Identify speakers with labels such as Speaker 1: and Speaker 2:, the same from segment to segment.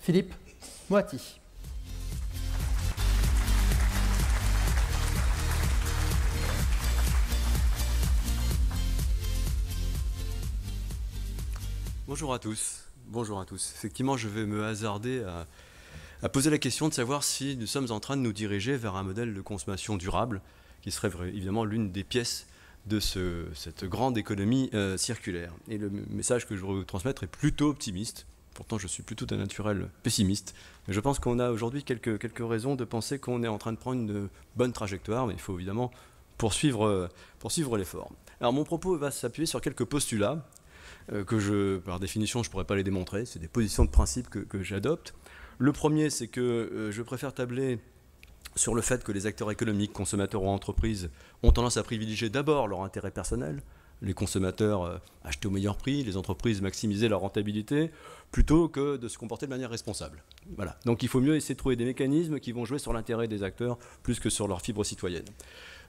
Speaker 1: Philippe Moati.
Speaker 2: Bonjour à tous. Bonjour à tous. Effectivement, je vais me hasarder à poser la question de savoir si nous sommes en train de nous diriger vers un modèle de consommation durable qui serait évidemment l'une des pièces de cette grande économie circulaire. Et le message que je veux vous transmettre est plutôt optimiste. Pourtant, je suis plutôt d'un naturel pessimiste. Mais je pense qu'on a aujourd'hui quelques raisons de penser qu'on est en train de prendre une bonne trajectoire, mais il faut évidemment poursuivre l'effort. Alors, mon propos va s'appuyer sur quelques postulats que par définition, je ne pourrais pas les démontrer. C'est des positions de principe que j'adopte. Le premier, c'est que je préfère tabler sur le fait que les acteurs économiques, consommateurs ou entreprises, ont tendance à privilégier d'abord leur intérêt personnel. Les consommateurs acheter au meilleur prix, les entreprises maximiser leur rentabilité, plutôt que de se comporter de manière responsable. Voilà. Donc il faut mieux essayer de trouver des mécanismes qui vont jouer sur l'intérêt des acteurs plus que sur leur fibre citoyenne.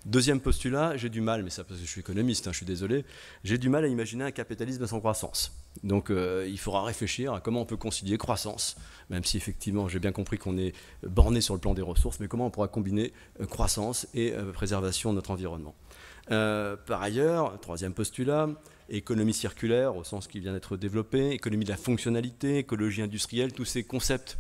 Speaker 2: Deuxième postulat, j'ai du mal, mais ça parce que je suis économiste, je suis désolé, j'ai du mal à imaginer un capitalisme sans croissance. Donc il faudra réfléchir à comment on peut concilier croissance, même si effectivement j'ai bien compris qu'on est borné sur le plan des ressources, mais comment on pourra combiner croissance et préservation de notre environnement. Par ailleurs, troisième postulat, économie circulaire au sens qui vient d'être développé, économie de la fonctionnalité, écologie industrielle, tous ces concepts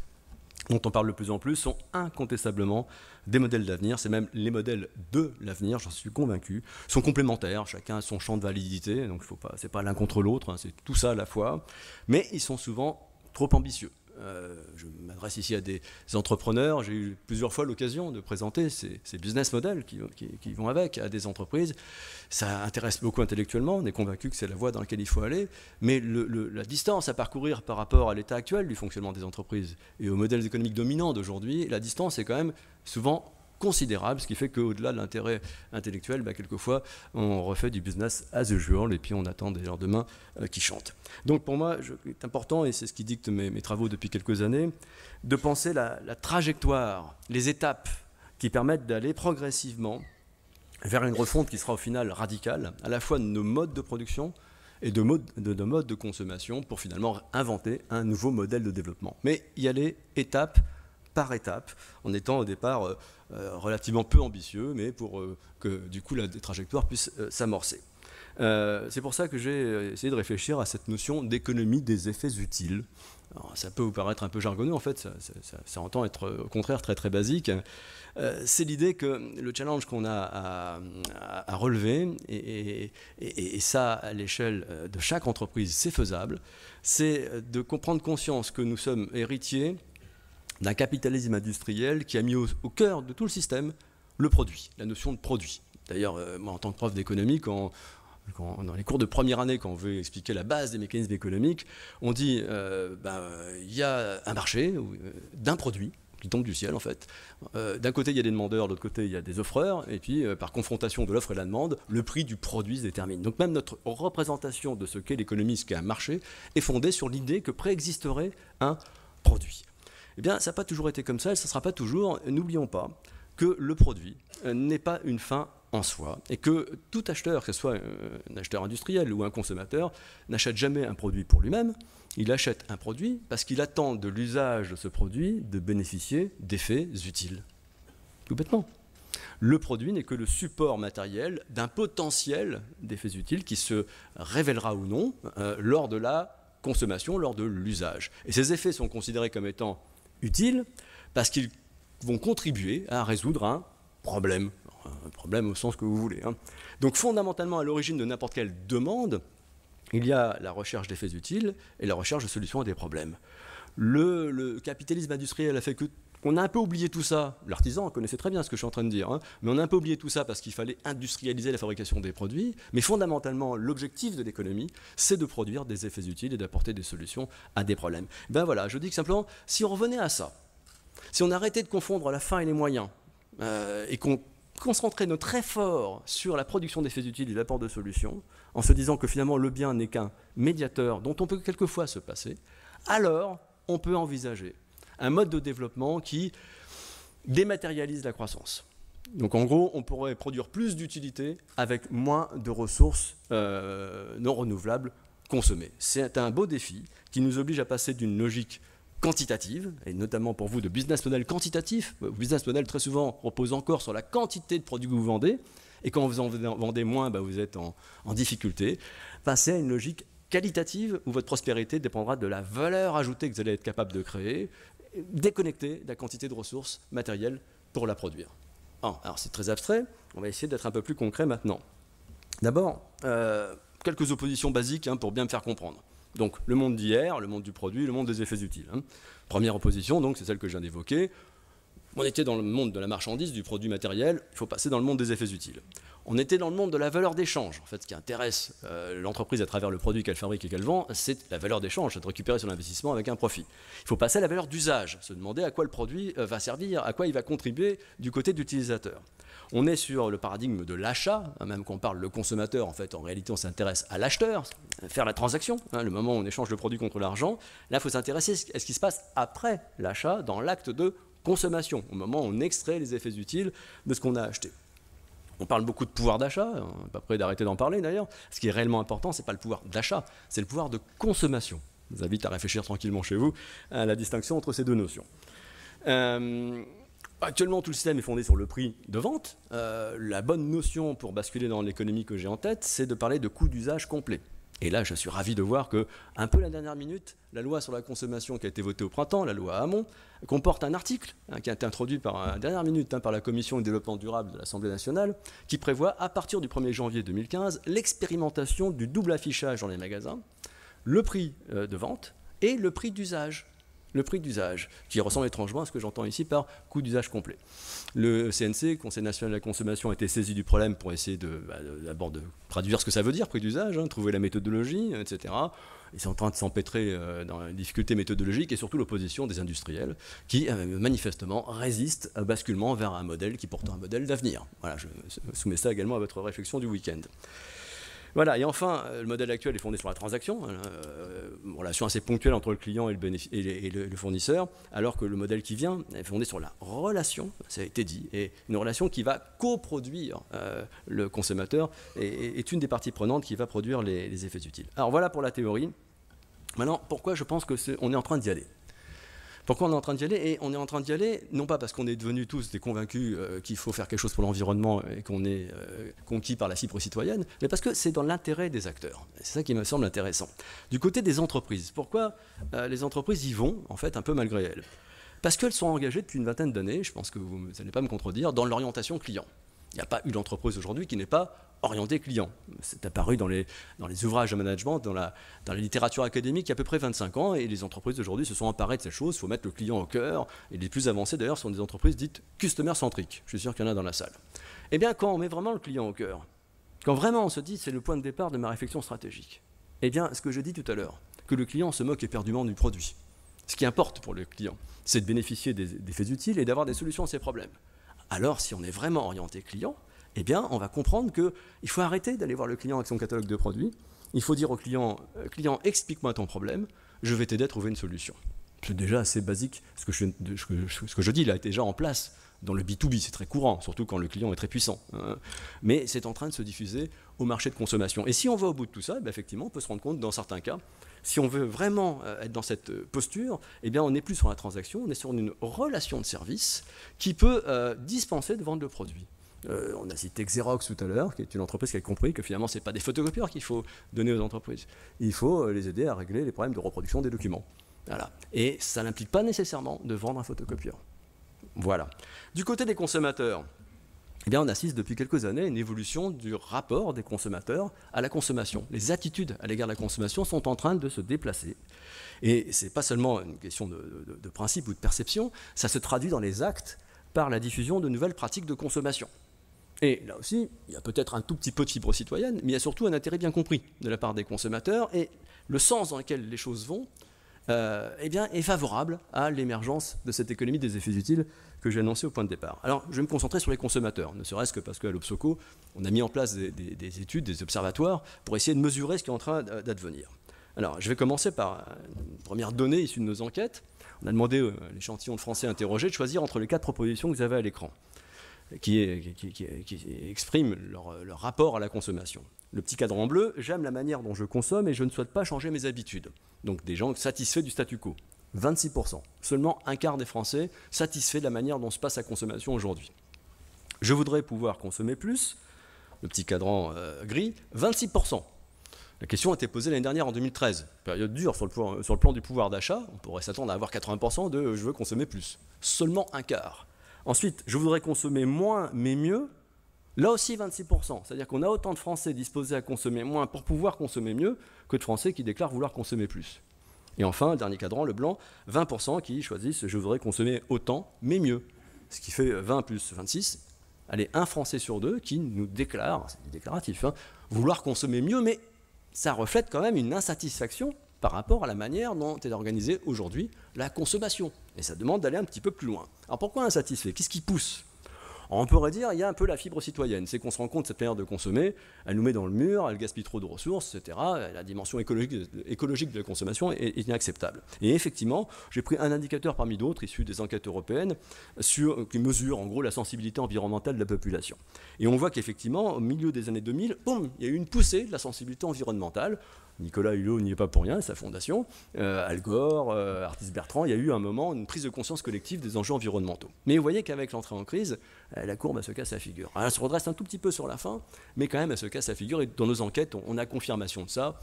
Speaker 2: dont on parle de plus en plus sont incontestablement des modèles d'avenir, c'est même les modèles de l'avenir, j'en suis convaincu, sont complémentaires, chacun a son champ de validité, donc ce n'est pas l'un contre l'autre, c'est tout ça à la fois, mais ils sont souvent trop ambitieux. Je m'adresse ici à des entrepreneurs, j'ai eu plusieurs fois l'occasion de présenter ces business models qui vont avec à des entreprises. Ça intéresse beaucoup intellectuellement, on est convaincu que c'est la voie dans laquelle il faut aller, mais la distance à parcourir par rapport à l'état actuel du fonctionnement des entreprises et aux modèles économiques dominants d'aujourd'hui, la distance est quand même souvent considérable, ce qui fait qu'au-delà de l'intérêt intellectuel, quelquefois, on refait du business as usual et puis on attend des lendemains qui chantent. Donc pour moi, il est important, et c'est ce qui dicte mes travaux depuis quelques années, de penser la trajectoire, les étapes qui permettent d'aller progressivement vers une refonte qui sera au final radicale, à la fois de nos modes de production et de nos modes de consommation pour finalement inventer un nouveau modèle de développement. Mais y aller étape par étape, en étant au départ relativement peu ambitieux, mais pour que du coup la trajectoire puisse s'amorcer. C'est pour ça que j'ai essayé de réfléchir à cette notion d'économie des effets utiles. Alors, ça peut vous paraître un peu jargonneux, en fait, ça entend être au contraire très très basique. C'est l'idée que le challenge qu'on a à relever, et ça à l'échelle de chaque entreprise, c'est faisable, c'est de prendre conscience que nous sommes héritiers d'un capitalisme industriel qui a mis au cœur de tout le système le produit, la notion de produit. D'ailleurs, moi, en tant que prof d'économie, dans les cours de première année, quand on veut expliquer la base des mécanismes économiques, on dit il y a un marché d'un produit qui tombe du ciel, en fait. D'un côté, il y a des demandeurs, de l'autre côté, il y a des offreurs, et puis, par confrontation de l'offre et de la demande, le prix du produit se détermine. Donc même notre représentation de ce qu'est l'économie, ce qu'est un marché, est fondée sur l'idée que préexisterait un produit. Eh bien, ça n'a pas toujours été comme ça, et ça ne sera pas toujours. N'oublions pas que le produit n'est pas une fin en soi, et que tout acheteur, que ce soit un acheteur industriel ou un consommateur, n'achète jamais un produit pour lui-même, il achète un produit parce qu'il attend de l'usage de ce produit de bénéficier d'effets utiles. Tout bêtement. Le produit n'est que le support matériel d'un potentiel d'effets utiles qui se révélera ou non lors de la consommation, lors de l'usage. Et ces effets sont considérés comme étant utiles parce qu'ils vont contribuer à résoudre un problème au sens que vous voulez. Donc fondamentalement, à l'origine de n'importe quelle demande, il y a la recherche d'effets utiles et la recherche de solutions à des problèmes. Le capitalisme industriel a fait qu'on a un peu oublié tout ça. L'artisan connaissait très bien ce que je suis en train de dire, mais on a un peu oublié tout ça parce qu'il fallait industrialiser la fabrication des produits. Mais fondamentalement, l'objectif de l'économie, c'est de produire des effets utiles et d'apporter des solutions à des problèmes. Ben voilà, je dis que simplement, si on revenait à ça, si on arrêtait de confondre la fin et les moyens, et qu'on concentrait notre effort sur la production d'effets utiles et l'apport de solutions, en se disant que finalement le bien n'est qu'un médiateur dont on peut quelquefois se passer, alors on peut envisager un mode de développement qui dématérialise la croissance. Donc en gros, on pourrait produire plus d'utilité avec moins de ressources non renouvelables consommées. C'est un beau défi qui nous oblige à passer d'une logique quantitative, et notamment pour vous de business model quantitatif. Business model très souvent repose encore sur la quantité de produits que vous vendez, et quand vous en vendez moins, vous êtes en difficulté. Passez à une logique qualitative où votre prospérité dépendra de la valeur ajoutée que vous allez être capable de créer, déconnectée de la quantité de ressources matérielles pour la produire. Alors c'est très abstrait, on va essayer d'être un peu plus concret maintenant. D'abord, quelques oppositions basiques pour bien me faire comprendre. Donc le monde d'hier, le monde du produit, le monde des effets utiles. Première opposition, donc c'est celle que je viens d'évoquer. On était dans le monde de la marchandise, du produit matériel, il faut passer dans le monde des effets utiles. On était dans le monde de la valeur d'échange. En fait, ce qui intéresse l'entreprise à travers le produit qu'elle fabrique et qu'elle vend, c'est la valeur d'échange, c'est de récupérer son investissement avec un profit. Il faut passer à la valeur d'usage, se demander à quoi le produit va servir, à quoi il va contribuer du côté de l'utilisateur. On est sur le paradigme de l'achat, même quand on parle le consommateur, en fait, en réalité, on s'intéresse à l'acheteur, faire la transaction, le moment où on échange le produit contre l'argent. Là, il faut s'intéresser à ce qui se passe après l'achat, dans l'acte de consommation, au moment où on extrait les effets utiles de ce qu'on a acheté. On parle beaucoup de pouvoir d'achat, on n'est pas prêt d'arrêter d'en parler d'ailleurs. Ce qui est réellement important, ce n'est pas le pouvoir d'achat, c'est le pouvoir de consommation. Je vous invite à réfléchir tranquillement chez vous à la distinction entre ces deux notions. Actuellement, tout le système est fondé sur le prix de vente. La bonne notion pour basculer dans l'économie que j'ai en tête, c'est de parler de coût d'usage complet. Et là, je suis ravi de voir que, un peu la dernière minute, la loi sur la consommation qui a été votée au printemps, la loi Hamon, comporte un article qui a été introduit à la dernière minute par la Commission du développement durable de l'Assemblée nationale, qui prévoit, à partir du 1er janvier 2015, l'expérimentation du double affichage dans les magasins, le prix de vente et le prix d'usage. Le prix d'usage, qui ressemble étrangement à ce que j'entends ici par coût d'usage complet. Le CNC, Conseil national de la consommation, a été saisi du problème pour essayer d'abord de traduire ce que ça veut dire, prix d'usage, trouver la méthodologie, etc. Ils sont en train de s'empêtrer dans les difficultés méthodologiques et surtout l'opposition des industriels qui, manifestement, résistent au basculement vers un modèle qui est pourtant un modèle d'avenir. Voilà, je soumets ça également à votre réflexion du week-end. Voilà, et enfin, le modèle actuel est fondé sur la transaction, une relation assez ponctuelle entre le client et le fournisseur, alors que le modèle qui vient est fondé sur la relation, ça a été dit, et une relation qui va coproduire le consommateur et est une des parties prenantes qui va produire les effets utiles. Alors voilà pour la théorie. Maintenant, pourquoi je pense qu'on est en train d'y aller ? Pourquoi on est en train d'y aller ? Et on est en train d'y aller, non pas parce qu'on est devenus tous des convaincus qu'il faut faire quelque chose pour l'environnement et qu'on est conquis par la fibre citoyenne, mais parce que c'est dans l'intérêt des acteurs. C'est ça qui me semble intéressant. Du côté des entreprises, pourquoi les entreprises y vont, en fait, un peu malgré elles ? Parce qu'elles sont engagées depuis une vingtaine d'années, je pense que vous n'allez pas me contredire, dans l'orientation client. Il n'y a pas une entreprise aujourd'hui qui n'est pas orientée client. C'est apparu dans les ouvrages de management, dans la littérature académique il y a à peu près 25 ans, et les entreprises aujourd'hui se sont emparées de cette chose. Il faut mettre le client au cœur, et les plus avancées d'ailleurs sont des entreprises dites customer-centriques. Je suis sûr qu'il y en a dans la salle. Eh bien, quand on met vraiment le client au cœur, quand vraiment on se dit c'est le point de départ de ma réflexion stratégique, eh bien, ce que je dis tout à l'heure, que le client se moque éperdument du produit. Ce qui importe pour le client, c'est de bénéficier des faits utiles et d'avoir des solutions à ses problèmes. Alors, si on est vraiment orienté client, eh bien, on va comprendre qu'il faut arrêter d'aller voir le client avec son catalogue de produits. Il faut dire au client, explique-moi ton problème, je vais t'aider à trouver une solution. C'est déjà assez basique. Ce que je dis, il a été déjà en place dans le B2B, c'est très courant, surtout quand le client est très puissant. Mais c'est en train de se diffuser au marché de consommation. Et si on va au bout de tout ça, effectivement, on peut se rendre compte, dans certains cas, si on veut vraiment être dans cette posture, eh bien, on n'est plus sur la transaction, on est sur une relation de service qui peut dispenser de vendre le produit. On a cité Xerox tout à l'heure, qui est une entreprise qui a compris que finalement, ce n'est pas des photocopieurs qu'il faut donner aux entreprises. Il faut les aider à régler les problèmes de reproduction des documents. Voilà. Et ça n'implique pas nécessairement de vendre un photocopieur. Voilà. Du côté des consommateurs, eh bien, on assiste depuis quelques années à une évolution du rapport des consommateurs à la consommation. Les attitudes à l'égard de la consommation sont en train de se déplacer. Et ce n'est pas seulement une question de principe ou de perception, ça se traduit dans les actes par la diffusion de nouvelles pratiques de consommation. Et là aussi, il y a peut-être un tout petit peu de fibre citoyenne, mais il y a surtout un intérêt bien compris de la part des consommateurs, et le sens dans lequel les choses vont eh bien, est favorable à l'émergence de cette économie des effets utiles que j'ai annoncé au point de départ. Alors, je vais me concentrer sur les consommateurs, ne serait-ce que parce qu'à l'Obsoco, on a mis en place des études, des observatoires, pour essayer de mesurer ce qui est en train d'advenir. Alors, je vais commencer par une première donnée issue de nos enquêtes. On a demandé à l'échantillon de Français interrogés de choisir entre les 4 propositions que vous avez à l'écran, qui expriment leur rapport à la consommation. Le petit cadre en bleu, j'aime la manière dont je consomme et je ne souhaite pas changer mes habitudes. Donc des gens satisfaits du statu quo. 26%. Seulement un quart des Français satisfaits de la manière dont se passe la consommation aujourd'hui. Je voudrais pouvoir consommer plus, le petit cadran gris, 26%. La question a été posée l'année dernière en 2013. Période dure sur le plan du pouvoir d'achat. On pourrait s'attendre à avoir 80% de « je veux consommer plus ». Seulement un quart. Ensuite, je voudrais consommer moins mais mieux. Là aussi 26%. C'est-à-dire qu'on a autant de Français disposés à consommer moins pour pouvoir consommer mieux que de Français qui déclarent vouloir consommer plus. Et enfin, dernier cadran, le blanc, 20% qui choisissent « je voudrais consommer autant mais mieux ». Ce qui fait 20 plus 26. Allez, un Français sur deux qui nous déclare, c'est déclaratif, hein, vouloir consommer mieux, mais ça reflète quand même une insatisfaction par rapport à la manière dont est organisée aujourd'hui la consommation. Et ça demande d'aller un petit peu plus loin. Alors pourquoi insatisfait? Qu'est-ce qui pousse? On pourrait dire il y a un peu la fibre citoyenne. C'est qu'on se rend compte de cette manière de consommer, elle nous met dans le mur, elle gaspille trop de ressources, etc. La dimension écologique de la consommation est inacceptable. Et effectivement, j'ai pris un indicateur parmi d'autres, issu des enquêtes européennes, qui mesure en gros la sensibilité environnementale de la population. Et on voit qu'effectivement, au milieu des années 2000, boum, il y a eu une poussée de la sensibilité environnementale. Nicolas Hulot n'y est pas pour rien, sa fondation, Al Gore, Artis Bertrand, il y a eu un moment une prise de conscience collective des enjeux environnementaux. Mais vous voyez qu'avec l'entrée en crise, la courbe elle se casse la figure. Alors, elle se redresse un tout petit peu sur la fin, mais quand même elle se casse la figure, et dans nos enquêtes, on a confirmation de ça.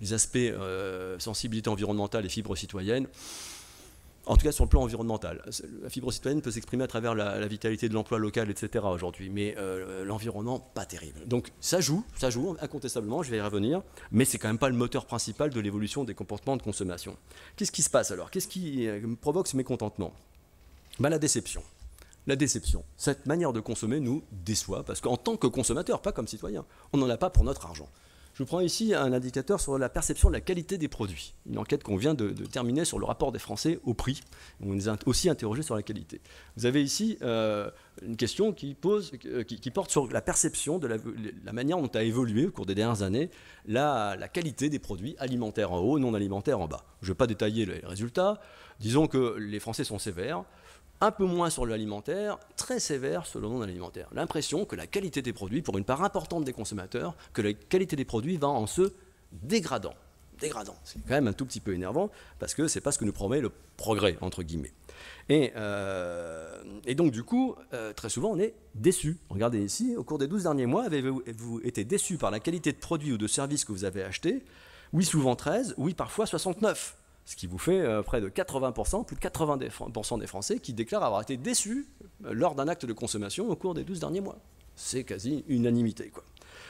Speaker 2: Les aspects sensibilité environnementale et fibre citoyenne, en tout cas sur le plan environnemental. La fibre citoyenne peut s'exprimer à travers la vitalité de l'emploi local, etc. aujourd'hui, mais l'environnement, pas terrible. Donc ça joue incontestablement, je vais y revenir, mais c'est quand même pas le moteur principal de l'évolution des comportements de consommation. Qu'est-ce qui se passe alors? Qu'est-ce qui provoque ce mécontentement? La déception. La déception. Cette manière de consommer nous déçoit, parce qu'en tant que consommateur, pas comme citoyen, on n'en a pas pour notre argent. Je vous prends ici un indicateur sur la perception de la qualité des produits. Une enquête qu'on vient de terminer sur le rapport des Français au prix. On les a aussi interrogés sur la qualité. Vous avez ici une question qui porte sur la perception de la manière dont a évolué au cours des dernières années la qualité des produits alimentaires en haut, non alimentaires en bas. Je ne vais pas détailler les résultats. Disons que les Français sont sévères. Un peu moins sur l'alimentaire, très sévère sur le non-alimentaire. L'impression que la qualité des produits, pour une part importante des consommateurs, que la qualité des produits va en se dégradant. C'est quand même un tout petit peu énervant, parce que c'est pas ce que nous promet le progrès, entre guillemets. Et donc du coup, très souvent on est déçu. Regardez ici, au cours des 12 derniers mois, avez-vous été déçu par la qualité de produits ou de services que vous avez achetés? Oui, souvent 13, oui, parfois 69. Ce qui vous fait près de 80%, plus de 80% des Français qui déclarent avoir été déçus lors d'un acte de consommation au cours des 12 derniers mois. C'est quasi unanimité, quoi.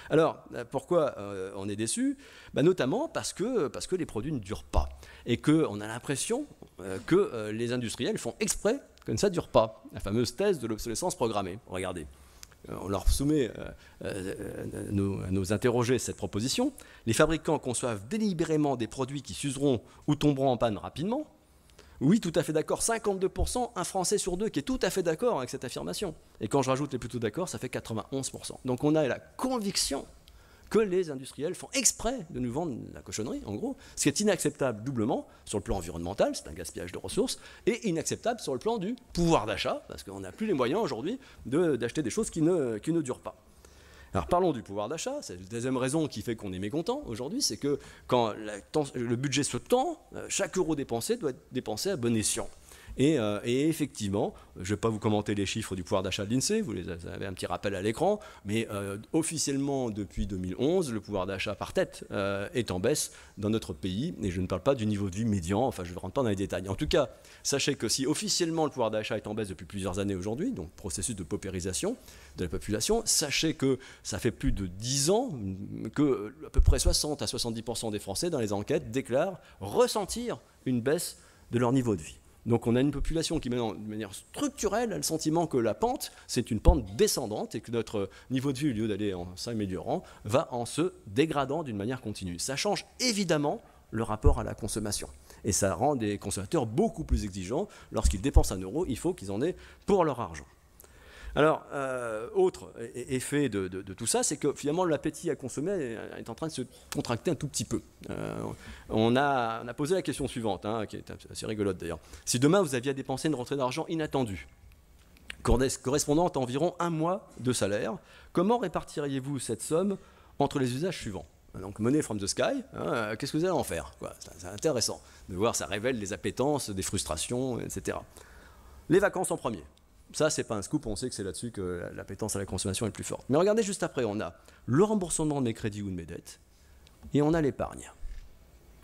Speaker 2: Alors, pourquoi on est déçu? Notamment parce que les produits ne durent pas. Et qu'on a l'impression que les industriels font exprès que ça ne dure pas. La fameuse thèse de l'obsolescence programmée. Regardez. On leur soumet à nous interroger cette proposition. Les fabricants conçoivent délibérément des produits qui s'useront ou tomberont en panne rapidement. Oui, tout à fait d'accord, 52%, un Français sur deux qui est tout à fait d'accord avec cette affirmation. Et quand je rajoute les plutôt d'accord, ça fait 91%. Donc on a la conviction que les industriels font exprès de nous vendre la cochonnerie, en gros, ce qui est inacceptable doublement sur le plan environnemental, c'est un gaspillage de ressources, et inacceptable sur le plan du pouvoir d'achat, parce qu'on n'a plus les moyens aujourd'hui d'acheter des choses qui ne durent pas. Alors parlons du pouvoir d'achat, c'est la deuxième raison qui fait qu'on est mécontent aujourd'hui, c'est que quand le budget se tend, chaque euro dépensé doit être dépensé à bon escient. Et effectivement, je ne vais pas vous commenter les chiffres du pouvoir d'achat de l'INSEE, vous avez un petit rappel à l'écran, mais officiellement depuis 2011, le pouvoir d'achat par tête est en baisse dans notre pays, et je ne parle pas du niveau de vie médian, enfin je ne rentre pas dans les détails. En tout cas, sachez que si officiellement le pouvoir d'achat est en baisse depuis plusieurs années aujourd'hui, donc processus de paupérisation de la population, sachez que ça fait plus de 10 ans que à peu près 60 à 70% des Français dans les enquêtes déclarent ressentir une baisse de leur niveau de vie. Donc on a une population qui, maintenant, de manière structurelle, a le sentiment que la pente, c'est une pente descendante et que notre niveau de vie, au lieu d'aller en s'améliorant, va en se dégradant d'une manière continue. Ça change évidemment le rapport à la consommation. Et ça rend des consommateurs beaucoup plus exigeants. Lorsqu'ils dépensent 1 euro, il faut qu'ils en aient pour leur argent. Alors, autre effet de tout ça, c'est que finalement l'appétit à consommer est en train de se contracter un tout petit peu. On a posé la question suivante, qui est assez rigolote d'ailleurs. Si demain vous aviez à dépenser une rentrée d'argent inattendue, correspondant à environ 1 mois de salaire, comment répartiriez-vous cette somme entre les usages suivants? Donc money from the sky, hein, qu'est-ce que vous allez en faire, quoi? C'est intéressant de voir, ça révèle des appétences, des frustrations, etc. Les vacances en premier. Ça, c'est pas un scoop, on sait que c'est là-dessus que l'appétence à la consommation est le plus forte. Mais regardez juste après, on a le remboursement de mes crédits ou de mes dettes, et on a l'épargne.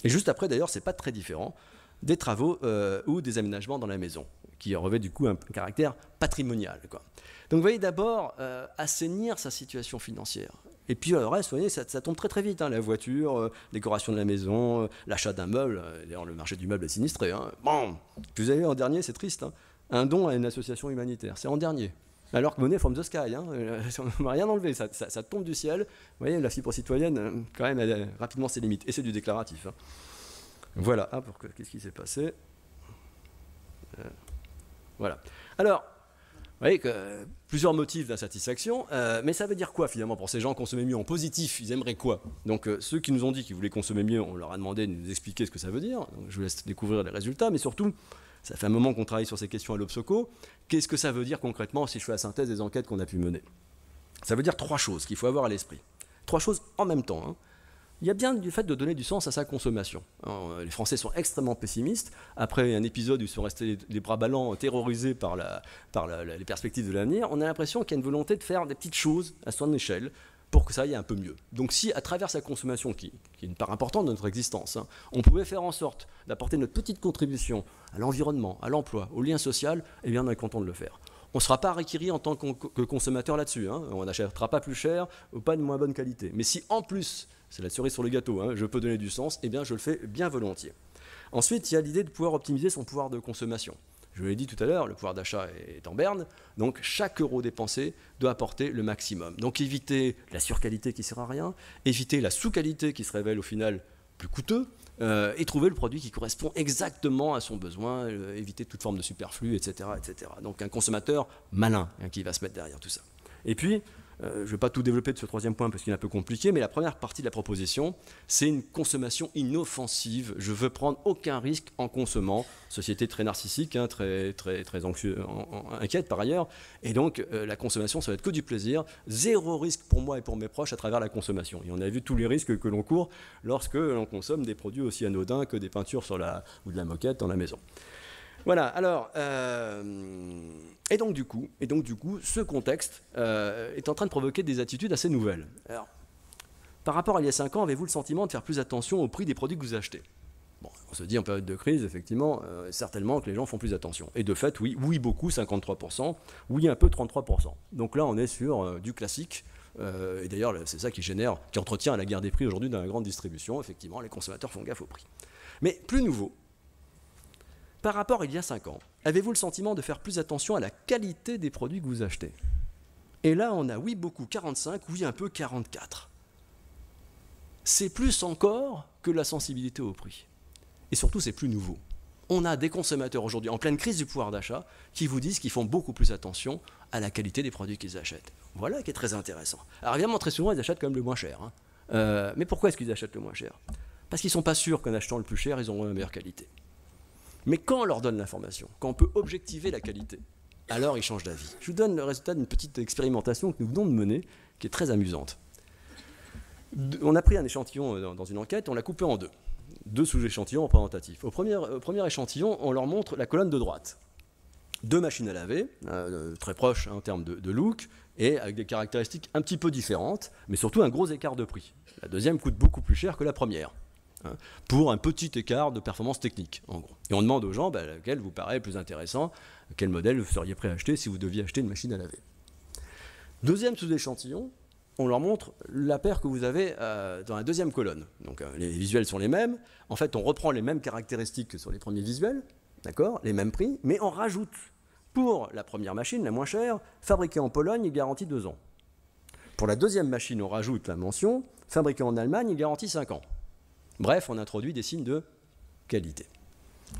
Speaker 2: Et juste après, d'ailleurs, c'est pas très différent des travaux ou des aménagements dans la maison, qui revêt du coup un caractère patrimonial, quoi. Donc vous voyez, d'abord, assainir sa situation financière. Et puis le reste, vous voyez, ça tombe très très vite, hein, la voiture, décoration de la maison, l'achat d'un meuble. D'ailleurs, le marché du meuble est sinistré. Hein. Bon, vous avez en dernier, c'est triste, hein, un don à une association humanitaire, c'est en dernier. Alors que money from the sky, hein, on n'a rien enlevé, ça tombe du ciel. Vous voyez, la fibre citoyenne, quand même, elle a rapidement ses limites. Et c'est du déclaratif. Hein. Voilà, ah, qu'est-ce qui s'est passé voilà. Alors, vous voyez que plusieurs motifs d'insatisfaction, mais ça veut dire quoi finalement pour ces gens consommer mieux en positif? Ils aimeraient quoi? Donc ceux qui nous ont dit qu'ils voulaient consommer mieux, on leur a demandé de nous expliquer ce que ça veut dire. Donc, je vous laisse découvrir les résultats, mais surtout, ça fait un moment qu'on travaille sur ces questions à l'Obsoco. Qu'est-ce que ça veut dire concrètement si je fais la synthèse des enquêtes qu'on a pu mener? Ça veut dire trois choses qu'il faut avoir à l'esprit. Trois choses en même temps. Hein. Il y a bien du fait de donner du sens à sa consommation. Alors, les Français sont extrêmement pessimistes. Après un épisode où ils sont restés les bras ballants, terrorisés par les perspectives de l'avenir, on a l'impression qu'il y a une volonté de faire des petites choses à son échelle pour que ça aille un peu mieux. Donc si, à travers sa consommation, qui est une part importante de notre existence, hein, on pouvait faire en sorte d'apporter notre petite contribution à l'environnement, à l'emploi, au lien social, eh bien on est content de le faire. On ne sera pas requis en tant que consommateur là-dessus. Hein. On n'achètera pas plus cher ou pas de moins bonne qualité. Mais si en plus, c'est la cerise sur le gâteau, hein, je peux donner du sens, eh bien je le fais bien volontiers. Ensuite, il y a l'idée de pouvoir optimiser son pouvoir de consommation. Je vous l'ai dit tout à l'heure, le pouvoir d'achat est en berne, donc chaque euro dépensé doit apporter le maximum. Donc éviter la surqualité qui ne sert à rien, éviter la sous-qualité qui se révèle au final plus coûteux, et trouver le produit qui correspond exactement à son besoin, éviter toute forme de superflu, etc., etc. Donc un consommateur malin hein, qui va se mettre derrière tout ça. Et puis, je ne vais pas tout développer de ce troisième point parce qu'il est un peu compliqué, mais la première partie de la proposition, c'est une consommation inoffensive. Je veux prendre aucun risque en consommant. Société très narcissique, hein, très anxieux, inquiète par ailleurs. Et donc, la consommation, ça va être que du plaisir. Zéro risque pour moi et pour mes proches à travers la consommation. Et on a vu tous les risques que l'on court lorsque l'on consomme des produits aussi anodins que des peintures ou de la moquette dans la maison. Voilà, alors, et donc du coup, ce contexte est en train de provoquer des attitudes assez nouvelles. Alors, par rapport à il y a 5 ans, avez-vous le sentiment de faire plus attention au prix des produits que vous achetez? Bon, on se dit en période de crise, effectivement, certainement que les gens font plus attention. Et de fait, oui beaucoup, 53%, oui un peu, 33%. Donc là, on est sur du classique. Et d'ailleurs, c'est ça qui entretient la guerre des prix aujourd'hui dans la grande distribution. Effectivement, les consommateurs font gaffe au prix. Mais plus nouveau, par rapport à il y a 5 ans, avez-vous le sentiment de faire plus attention à la qualité des produits que vous achetez? Et là, on a oui beaucoup, 45, oui un peu, 44. C'est plus encore que la sensibilité au prix. Et surtout, c'est plus nouveau. On a des consommateurs aujourd'hui, en pleine crise du pouvoir d'achat, qui vous disent qu'ils font beaucoup plus attention à la qualité des produits qu'ils achètent. Voilà qui est très intéressant. Alors évidemment, très souvent, ils achètent quand même le moins cher. Hein. Mais pourquoi est-ce qu'ils achètent le moins cher? Parce qu'ils ne sont pas sûrs qu'en achetant le plus cher, ils auront la meilleure qualité. Mais quand on leur donne l'information, quand on peut objectiver la qualité, alors ils changent d'avis. Je vous donne le résultat d'une petite expérimentation que nous venons de mener, qui est très amusante. On a pris un échantillon dans une enquête, on l'a coupé en deux sous-échantillons représentatifs. Au premier échantillon, on leur montre la colonne de droite. 2 machines à laver, très proches en termes de look, et avec des caractéristiques un petit peu différentes, mais surtout un gros écart de prix. La deuxième coûte beaucoup plus cher que la première. Pour un petit écart de performance technique, en gros. Et on demande aux gens lequel vous paraît le plus intéressant, quel modèle vous seriez prêt à acheter si vous deviez acheter une machine à laver. Deuxième sous-échantillon, on leur montre la paire que vous avez dans la deuxième colonne. Donc les visuels sont les mêmes. En fait, on reprend les mêmes caractéristiques que sur les premiers visuels, d'accord, les mêmes prix, mais on rajoute pour la première machine, la moins chère, fabriquée en Pologne et garantie 2 ans. Pour la deuxième machine, on rajoute la mention, fabriquée en Allemagne et garantie 5 ans. Bref, on introduit des signes de qualité.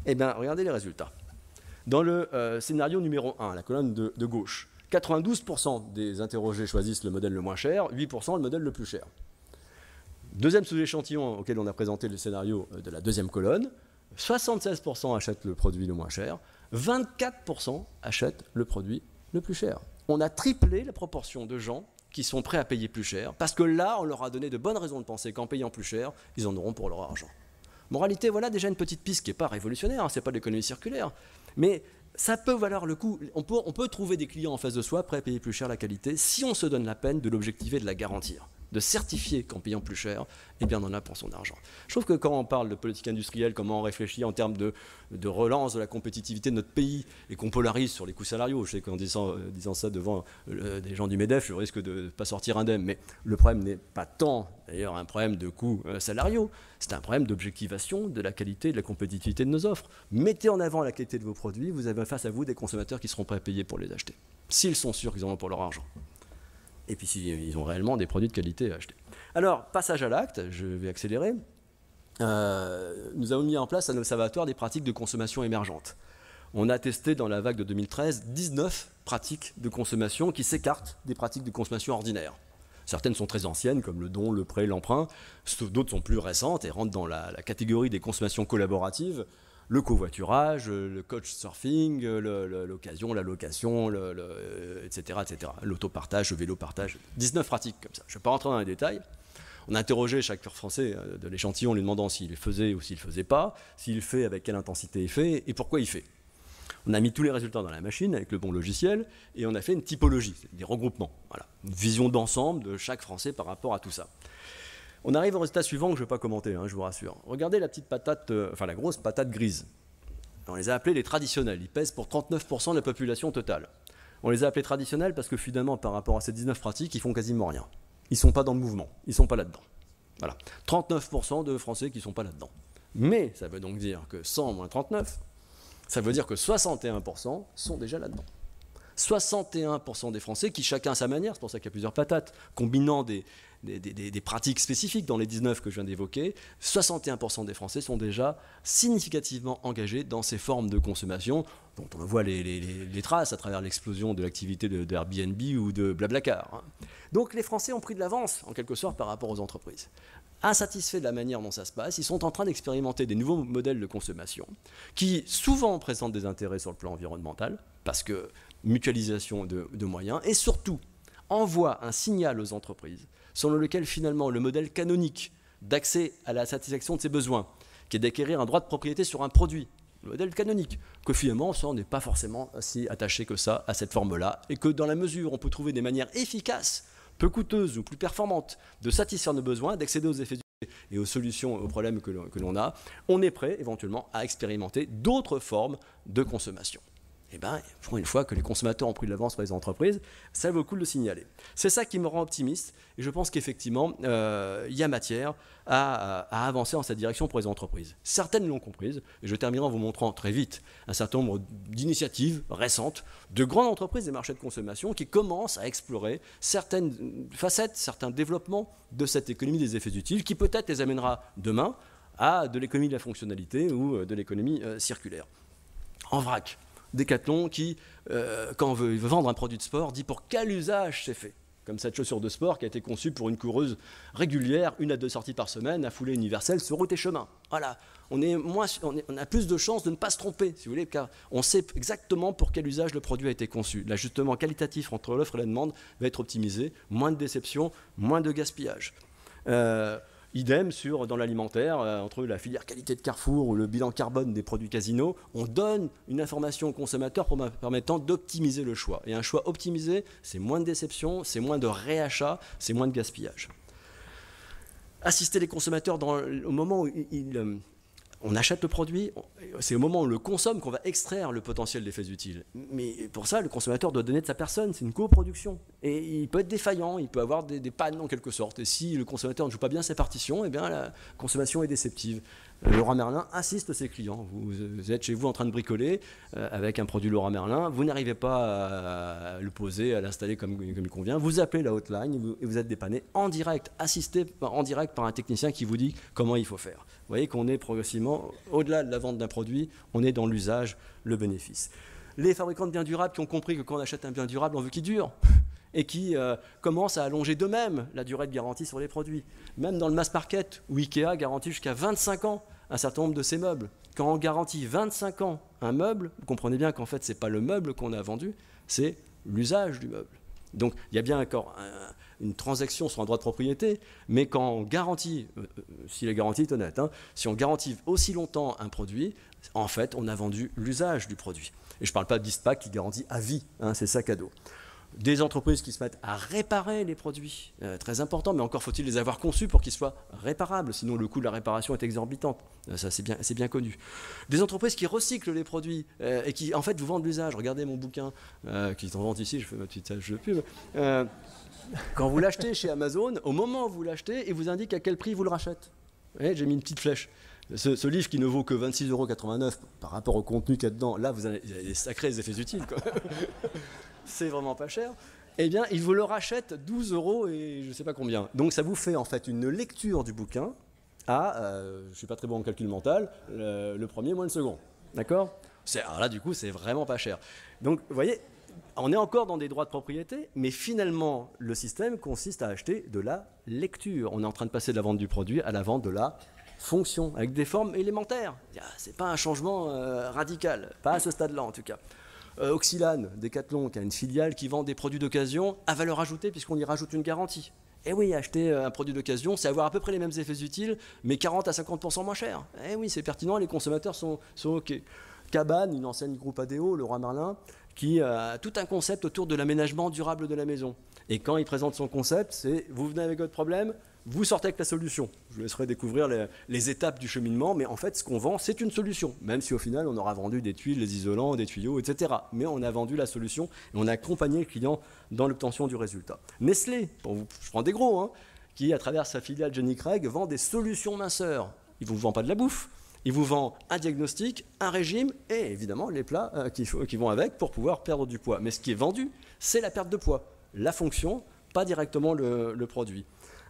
Speaker 2: Eh bien, regardez les résultats. Dans le scénario numéro 1, la colonne de gauche, 92% des interrogés choisissent le modèle le moins cher, 8% le modèle le plus cher. Deuxième sous-échantillon auquel on a présenté le scénario de la deuxième colonne, 76% achètent le produit le moins cher, 24% achètent le produit le plus cher. On a triplé la proportion de gens qui sont prêts à payer plus cher, parce que là, on leur a donné de bonnes raisons de penser qu'en payant plus cher, ils en auront pour leur argent. Moralité, voilà déjà une petite piste qui n'est pas révolutionnaire, hein, ce n'est pas de l'économie circulaire, mais ça peut valoir le coup. On peut trouver des clients en face de soi prêts à payer plus cher la qualité si on se donne la peine de l'objectiver et de la garantir, de certifier qu'en payant plus cher, eh bien on en a pour son argent. Je trouve que quand on parle de politique industrielle, comment on réfléchit en termes de relance de la compétitivité de notre pays et qu'on polarise sur les coûts salariaux, je sais qu'en disant ça devant des gens du MEDEF, je risque de ne pas sortir indemne, mais le problème n'est pas tant d'ailleurs un problème de coûts salariaux, c'est un problème d'objectivation de la qualité et de la compétitivité de nos offres. Mettez en avant la qualité de vos produits, vous avez face à vous des consommateurs qui seront prêts à payer pour les acheter, s'ils sont sûrs qu'ils en ont pour leur argent. Et puis s'ils ont réellement des produits de qualité à acheter. Alors, passage à l'acte, je vais accélérer. Nous avons mis en place un observatoire des pratiques de consommation émergentes. On a testé dans la vague de 2013 19 pratiques de consommation qui s'écartent des pratiques de consommation ordinaires. Certaines sont très anciennes, comme le don, le prêt, l'emprunt. D'autres sont plus récentes et rentrent dans la catégorie des consommations collaboratives. Le covoiturage, le couchsurfing, l'occasion, la location, etc., etc. L'autopartage, le vélo-partage. 19 pratiques comme ça. Je ne vais pas rentrer dans les détails. On a interrogé chaque Français de l'échantillon en lui demandant s'il le faisait ou s'il ne le faisait pas, s'il fait, avec quelle intensité il fait et pourquoi il fait. On a mis tous les résultats dans la machine avec le bon logiciel et on a fait une typologie, des regroupements. Voilà. Une vision d'ensemble de chaque Français par rapport à tout ça. On arrive au résultat suivant que je ne vais pas commenter, je vous rassure. Regardez la petite patate, la grosse patate grise. On les a appelés les traditionnels. Ils pèsent pour 39% de la population totale. On les a appelés traditionnels parce que finalement, par rapport à ces 19 pratiques, ils font quasiment rien. Ils ne sont pas dans le mouvement. Ils ne sont pas là-dedans. Voilà. 39% de Français qui ne sont pas là-dedans. Mais ça veut donc dire que 100 moins 39, ça veut dire que 61% sont déjà là-dedans. 61% des Français qui, chacun à sa manière, c'est pour ça qu'il y a plusieurs patates, combinant des pratiques spécifiques dans les 19 que je viens d'évoquer, 61% des Français sont déjà significativement engagés dans ces formes de consommation dont on voit les traces à travers l'explosion de l'activité d'Airbnb ou de Blablacar. Donc les Français ont pris de l'avance, en quelque sorte, par rapport aux entreprises. Insatisfaits de la manière dont ça se passe, ils sont en train d'expérimenter des nouveaux modèles de consommation qui souvent présentent des intérêts sur le plan environnemental, parce que mutualisation de moyens, et surtout envoie un signal aux entreprises selon lequel finalement le modèle canonique d'accès à la satisfaction de ses besoins, qui est d'acquérir un droit de propriété sur un produit, le modèle canonique, que finalement on n'est pas forcément si attaché que ça à cette forme-là, et que dans la mesure où on peut trouver des manières efficaces, peu coûteuses ou plus performantes de satisfaire nos besoins, d'accéder aux effets et aux solutions aux problèmes que l'on a, on est prêt éventuellement à expérimenter d'autres formes de consommation. Eh bien, pour une fois que les consommateurs ont pris de l'avance par les entreprises, ça vaut le coup de le signaler. C'est ça qui me rend optimiste, et je pense qu'effectivement, il y a matière à avancer dans cette direction pour les entreprises. Certaines l'ont comprise, et je terminerai en vous montrant très vite un certain nombre d'initiatives récentes de grandes entreprises des marchés de consommation qui commencent à explorer certaines facettes, certains développements de cette économie des effets utiles, qui peut-être les amènera demain à de l'économie de la fonctionnalité ou de l'économie circulaire. En vrac, Decathlon qui, quand on veut vendre un produit de sport, dit pour quel usage c'est fait. Comme cette chaussure de sport qui a été conçue pour une coureuse régulière, 1 à 2 sorties par semaine, à foulée universelle sur route et chemin. Voilà, on a plus de chances de ne pas se tromper, si vous voulez, car on sait exactement pour quel usage le produit a été conçu. L'ajustement qualitatif entre l'offre et la demande va être optimisé, moins de déception, moins de gaspillage. Idem dans l'alimentaire, entre la filière qualité de Carrefour ou le bilan carbone des produits Casino, on donne une information au consommateur permettant d'optimiser le choix. Et un choix optimisé, c'est moins de déception, c'est moins de réachat, c'est moins de gaspillage. Assister les consommateurs au moment où on achète le produit, c'est au moment où on le consomme qu'on va extraire le potentiel d'effets utiles. Mais pour ça, le consommateur doit donner de sa personne, c'est une coproduction. Et il peut être défaillant, il peut avoir des pannes en quelque sorte. Et si le consommateur ne joue pas bien ses partitions, eh bien la consommation est déceptive. Leroy Merlin assiste ses clients. Vous êtes chez vous en train de bricoler avec un produit Leroy Merlin, vous n'arrivez pas à le poser, à l'installer comme il convient, vous appelez la hotline et vous êtes dépanné en direct, assisté en direct par un technicien qui vous dit comment il faut faire. Vous voyez qu'on est progressivement, au-delà de la vente d'un produit, on est dans l'usage, le bénéfice. Les fabricants de biens durables qui ont compris que quand on achète un bien durable, on veut qu'il dure et qui commencent à allonger d'eux-mêmes la durée de garantie sur les produits. Même dans le mass market, où Ikea garantit jusqu'à 25 ans un certain nombre de ses meubles. Quand on garantit 25 ans un meuble, vous comprenez bien qu'en fait, ce n'est pas le meuble qu'on a vendu, c'est l'usage du meuble. Donc, il y a bien encore une transaction sur un droit de propriété, mais quand on garantit, si la garantie est honnête, hein, si on garantit aussi longtemps un produit, en fait, on a vendu l'usage du produit. Et je ne parle pas d'ISPAC qui garantit à vie, hein, c'est ça cadeau. Des entreprises qui se mettent à réparer les produits, très important, mais encore faut-il les avoir conçus pour qu'ils soient réparables, sinon le coût de la réparation est exorbitant, ça c'est bien connu. Des entreprises qui recyclent les produits et qui en fait vous vendent l'usage. Regardez mon bouquin qui est en vente ici, je fais ma petite tâche de pub. Quand vous l'achetez chez Amazon, au moment où vous l'achetez, il vous indique à quel prix vous le rachète. J'ai mis une petite flèche. Ce livre qui ne vaut que 26,89 € par rapport au contenu qu'il y a dedans, là vous avez des sacrés effets utiles, quoi. C'est vraiment pas cher, eh bien, il vous le rachète 12 € et je ne sais pas combien. Donc, ça vous fait en fait une lecture du bouquin à, je ne suis pas très bon en calcul mental, le premier moins le second. D'accord ? Alors là, du coup, c'est vraiment pas cher. Donc, vous voyez, on est encore dans des droits de propriété, mais finalement, le système consiste à acheter de la lecture. On est en train de passer de la vente du produit à la vente de la fonction, avec des formes élémentaires. Ce n'est pas un changement radical, pas à ce stade-là en tout cas. Oxylane, Decathlon, qui a une filiale qui vend des produits d'occasion à valeur ajoutée puisqu'on y rajoute une garantie. Et oui, acheter un produit d'occasion, c'est avoir à peu près les mêmes effets utiles, mais 40 à 50% moins cher. Et oui, c'est pertinent, les consommateurs sont OK. Cabane, une enseigne groupe ADO, Leroy Merlin, qui a tout un concept autour de l'aménagement durable de la maison. Et quand il présente son concept, c'est vous venez avec votre problème, vous sortez avec la solution. Je vous laisserai découvrir les étapes du cheminement, mais en fait, ce qu'on vend, c'est une solution. Même si au final, on aura vendu des tuiles, des isolants, des tuyaux, etc. Mais on a vendu la solution et on a accompagné le client dans l'obtention du résultat. Nestlé, je prends des gros, hein, qui, à travers sa filiale Jenny Craig, vend des solutions minceurs. Il ne vous vend pas de la bouffe. Il vous vend un diagnostic, un régime et évidemment les plats qui vont avec pour pouvoir perdre du poids. Mais ce qui est vendu, c'est la perte de poids. La fonction, pas directement le produit.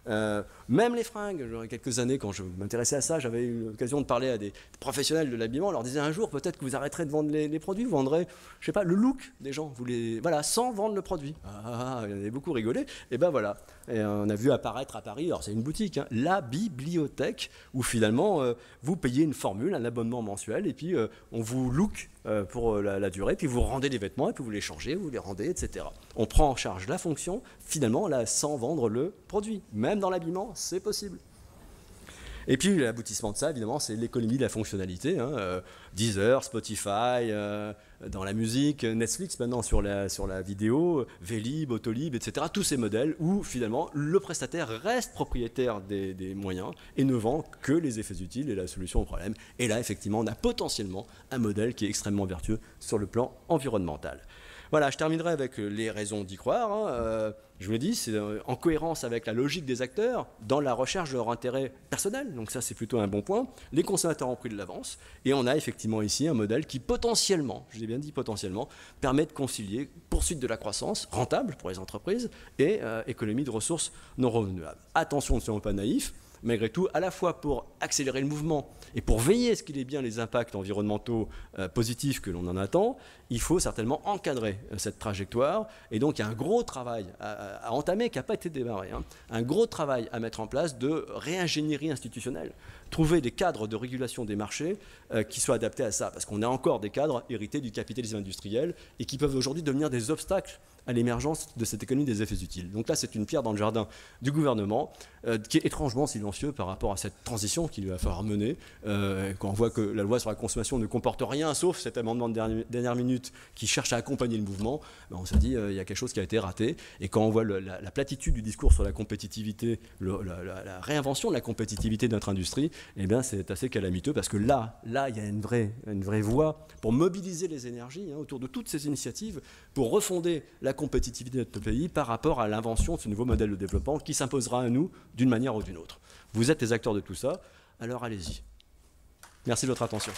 Speaker 2: Même les fringues, il y a quelques années quand je m'intéressais à ça, j'avais eu l'occasion de parler à des professionnels de l'habillement, on leur disait un jour peut-être que vous arrêterez de vendre les produits, vous vendrez, je sais pas, le look des gens, voilà, sans vendre le produit. Il y en avait beaucoup rigolé, et ben voilà. Et on a vu apparaître à Paris, alors c'est une boutique, hein, la bibliothèque, où finalement vous payez une formule, un abonnement mensuel, et puis on vous look pour la durée, puis vous rendez les vêtements, et puis vous les changez, vous les rendez, etc. On prend en charge la fonction, finalement, là, sans vendre le produit. Même dans l'habillement, c'est possible. Et puis l'aboutissement de ça, évidemment, c'est l'économie de la fonctionnalité. Hein, Deezer, Spotify, dans la musique, Netflix maintenant sur la vidéo, Vélib, Autolib, etc. Tous ces modèles où finalement le prestataire reste propriétaire des moyens et ne vend que les effets utiles et la solution au problème. Et là, effectivement, on a potentiellement un modèle qui est extrêmement vertueux sur le plan environnemental. Voilà, je terminerai avec les raisons d'y croire. Hein. Je vous l'ai dit, c'est en cohérence avec la logique des acteurs dans la recherche de leur intérêt personnel. Donc ça, c'est plutôt un bon point. Les consommateurs ont pris de l'avance. Et on a effectivement ici un modèle qui potentiellement, je l'ai bien dit potentiellement, permet de concilier poursuite de la croissance rentable pour les entreprises et économie de ressources non renouvelables. Attention, ne soyons pas naïfs. Malgré tout, à la fois pour accélérer le mouvement et pour veiller à ce qu'il ait bien les impacts environnementaux positifs que l'on en attend, il faut certainement encadrer cette trajectoire. Et donc, il y a un gros travail à entamer qui n'a pas été démarré. Hein. Un gros travail à mettre en place de réingénierie institutionnelle. Trouver des cadres de régulation des marchés qui soient adaptés à ça. Parce qu'on a encore des cadres hérités du capitalisme industriel et qui peuvent aujourd'hui devenir des obstacles à l'émergence de cette économie des effets utiles. Donc là, c'est une pierre dans le jardin du gouvernement qui est étrangement silencieux par rapport à cette transition qu'il va falloir mener. Quand on voit que la loi sur la consommation ne comporte rien, sauf cet amendement de dernière minute qui cherche à accompagner le mouvement, ben on se dit il y a quelque chose qui a été raté. Et quand on voit la platitude du discours sur la compétitivité, la réinvention de la compétitivité de notre industrie, eh bien, c'est assez calamiteux parce que là, il y a une vraie voie pour mobiliser les énergies autour de toutes ces initiatives pour refonder la compétitivité de notre pays par rapport à l'invention de ce nouveau modèle de développement qui s'imposera à nous d'une manière ou d'une autre. Vous êtes les acteurs de tout ça, alors allez-y. Merci de votre attention.